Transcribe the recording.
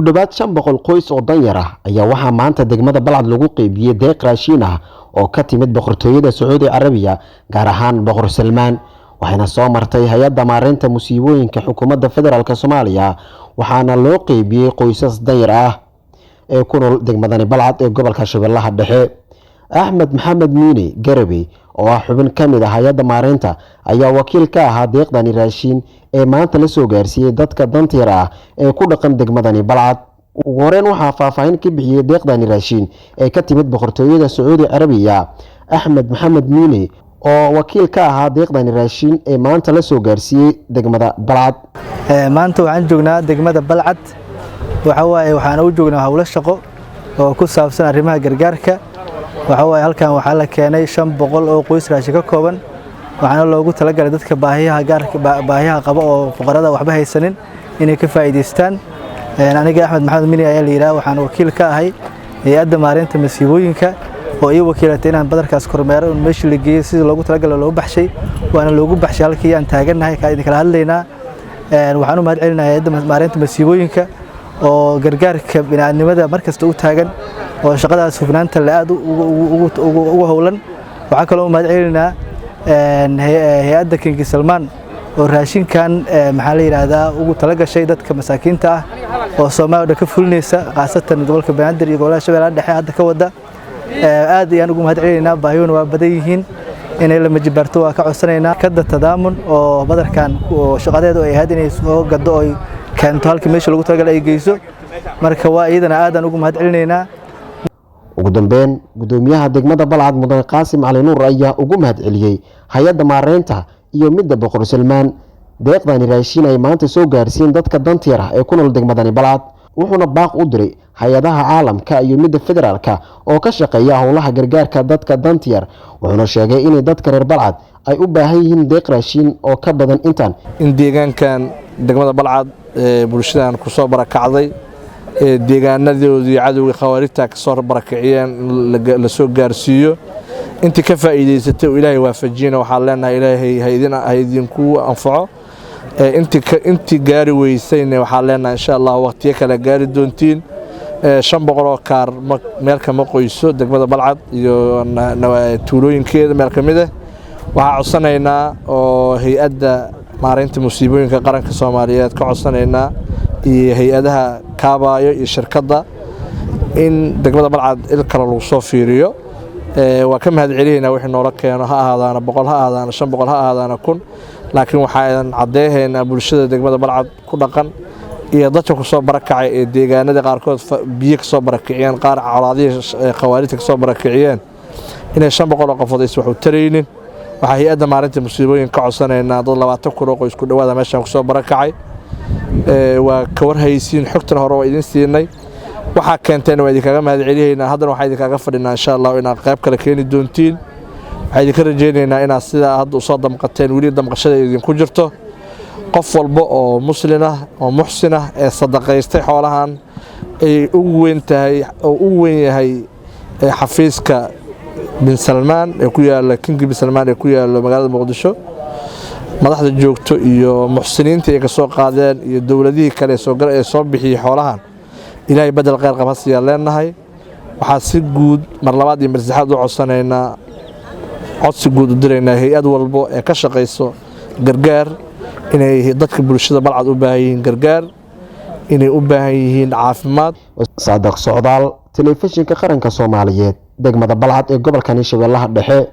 ku dhawaad 500 qoys oo danyar ah ayaa waxaa maanta degmada Balcad lagu qaybiyay deeq raashin ah oo ka timid boqortooyada Sacuudi Carabiya gaar ahaan Boqor Salmaan waxayna soo martay hay'adda maareynta musiibooyinka xukuumadda federaalka Soomaaliya waxaana loo qaybiyay qoysas danyar ah ee ku nool degmada Balcad ee gobolka Shabeellaha Dhexe. Axmed Maxamed Miini Garabi oo ah xubin ka mid ah hay'adda maareynta ayaa wakiil ka ahaa deeqdani raashin ee maanta la soo gaarsiiyay dadka danyar ah ee ku dhaqan degmadani Balcad. ugu horreyn waxaa faahfaahin ka bixiyay deeqdani raashin ee ka timid boqortooyada Sacuudi Carabiya Axmed Maxamed Miini oo wakiil ka ahaa deeqdani raashin ee maanta la soo gaarsiiyay degmada Balcad. maanta waxaan joognaa degmada Balcad waxaan u joognaa hawlo shaqo oo ku saabsan arrimaha gargaarka. halkan waxaa la keenay 500 oo qoys raashin ka kooban waxaana loogu talagalay dadka baahiyaha qaba oo fuqarada waxba haysanin inay ka faa'iideystaan. aniga Axmed Maxamed Miini ayaa la yiraahdaa waxaan wakiil ka ahay hay'adda maareynta musiibooyinka oo ay wakiilatay inaan badarkaas kormeero meesha la geeyo sidii loogu talagalay loo baxshay waana loogu baxshay halkii aan taaganahay ka idin kala hadlaynaa. waxaan u mahadcelinayaa hay'adda maareynta musiibooyinka oo gargaarka bini'aadamada markasta u taagan oo shaqadaas hufnaanta la aad ugu howlan. waxaan kaloo u mahadcelinayaa hay'adda King Salmaan oo raashinkan maxaa la yiraahdaa ugu talagashay dadka masaakiinta ah oo Soomaaliya ka fulinaysa qaasatan gobolka Banaadir iyo gobolka Shabeellaha Dhexe hadda ka wada. aad ayaan ugu mahadcelinaynaa baahiyona waa badan yihiin inay la majibarto waa ka codsanaynaa kada tadaamun oo badarkan oo shaqadeedu ay ahayd inay soo gado oo keento halkii meesha lagu talagalay ay geyso marka waa iyadana aadan ugu mahadcelinaynaa. ugu dambeyn gudoomiyaha degmada Balcad Mudan Qaasim Cali Nuur ayaa ugu mahadceliyay hay'adda maareynta iyo midda Boqor Salmaan deeqdani raashin ay maanta soo gaarsiin dadka danyar ah ee ku nool degmadani Balcad wuxuuna baaq u diray hay'adaha caalamka iyo midda federaalka oo ka shaqeeya howlaha gargaarka dadka danyar wuxuuna sheegay in dadka reer Balcad ay u baahan yihiin deeq raashin oo ka badan intaan in deegaankan degmada Balcad bulshadan ku soo barakacday deegaanadoodii cadawga khawaarijta ka soo barakaciyeen la soo gaarsiiyo intii ka faa'iideysatay oo Ilaahay waafajiyana waxaan leenahay Ilaahay haydinku anfaco. intii gaari weysayna waxaan leenahay insha Allah waqtiyo kale gaari doontiin. 500 oo kaar meel kama qoyso degmada Balcad iyo tuulooyinkeeda meel kamid ah waxaan codsanaynaa oo hay'adda maareynta musiibooyinka qaranka Soomaaliyeed ka codsanaynaa iyo hay'adaha kaabayo iyo shirkadda in degmada Balcad il kale lagu soo fiiriyo. waa ka mahadcelinaynaa wixii noola keeno ha ahaadana 100 ha ahaadana 500 ha ahaadana 1000 laakiin waxaan cadeeynaa bulshada degmada Balcad ku dhaqan iyo dadka ku soo barakacay ee deegaanada qaarkood biyo ka soo barakaciyeen qaar calaadii khawaarijta ka soo barakaciyeen inay 500 qofood is wax u taraynin. waxa hay'adda maareynta musiibooyinka ka codsanaynaa dad 20 kun oo qoys ku dhawaada meeshan ku soo barakacay. waa ka warhaysiin xogtan hore oo idin siinay waxa keenteen waa idinkaga mahadcelinaynaa haddana waxa idinkaga fadhinaa insha Allah inaad qayb kale keeni doontiin. waxaan idinka rajaynaynaa inaad sida hadda u soo damqateen wali damqashada idinku jirto. qof walba oo muslim ah oo muxsin ah ee sadaqaystay xoolahan ay ugu weyn tahay oo ugu weyn yahay xafiiska bin Salmaan ee ku yaala King bin Salmaan ee ku yaala magaalada Muqdisho madaxda joogto iyo muxsiniinta ay ka soo qaadeen iyo dawladihii kale ee soo bixiyay xoolahan Ilaahay badal khayr qaba siyaa leenahay. waxaa si guud mar labaad iyo mar saddexaad u codsanaynaa codsi guud u diraynaa hay'ad walba ee ka shaqeyso gargaar inay dadka bulshada Balcad u baahan yihiin gargaar inay u baahan yihiin caafimaad. Saadaq Socdaal telefishinka qaranka Soomaaliyeed degmada Balcad ee gobolka Shabeellaha Dhexe.